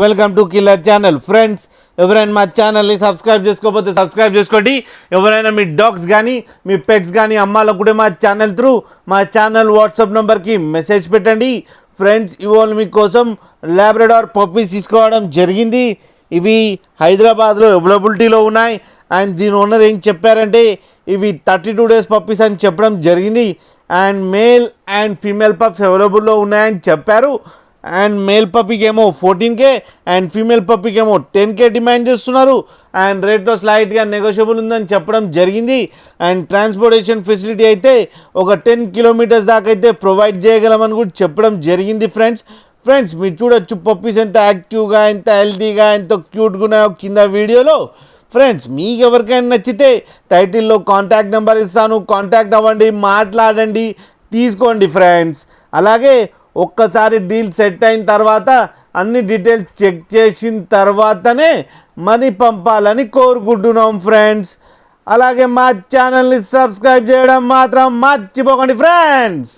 Welcome to killer channel. Friends, ఎవరైనా మా ఛానల్ని సబ్స్క్రైబ్ చేసుకోకపోతే సబ్స్క్రైబ్ చేసుకోండి. ఎవరైనా మీ డాగ్స్ కానీ మీ పెట్స్ కానీ అమ్మాలనుకుంటే మా ఛానల్ త్రూ మా ఛానల్ వాట్సాప్ నెంబర్కి మెసేజ్ పెట్టండి. ఫ్రెండ్స్, ఇవాళ మీకోసం లాబ్రడార్ పప్పీస్ తీసుకోవడం జరిగింది. ఇవి హైదరాబాద్లో అవైలబిలిటీలో ఉన్నాయి. అండ్ దీని ఓనర్ ఏం చెప్పారంటే ఇవి 32 days పప్పీస్ అని చెప్పడం జరిగింది. And male and female pups అవైలబుల్లో ఉన్నాయని చెప్పారు. అండ్ మేల్ పప్పీకి ఏమో 14K అండ్ ఫీమేల్ పప్పీకి ఏమో 10K డిమాండ్ చేస్తున్నారు. అండ్ రేట్లో స్లైట్గా నెగోషియబుల్ ఉందని చెప్పడం జరిగింది. అండ్ ట్రాన్స్పోర్టేషన్ ఫెసిలిటీ అయితే ఒక 10 kilometers దాకా అయితే ప్రొవైడ్ చేయగలమని కూడా చెప్పడం జరిగింది. ఫ్రెండ్స్ మీరు చూడొచ్చు పప్పీస్ ఎంత యాక్టివ్గా, ఎంత హెల్తీగా, ఎంత క్యూట్గా ఉన్నాయో కింద వీడియోలో. ఫ్రెండ్స్, మీకు ఎవరికైనా నచ్చితే టైటిల్లో కాంటాక్ట్ నెంబర్ ఇస్తాను, కాంటాక్ట్ అవ్వండి, మాట్లాడండి, తీసుకోండి. ఫ్రెండ్స్, అలాగే ఒక్కసారి డీల్ సెట్ అయిన తర్వాత అన్ని డీటెయిల్స్ చెక్ చేసిన తర్వాతనే మనీ పంపాలని కోరుకుంటున్నాం. ఫ్రెండ్స్, అలాగే మా ఛానల్ని సబ్స్క్రైబ్ చేయడం మాత్రం మర్చిపోకండి. ఫ్రెండ్స్.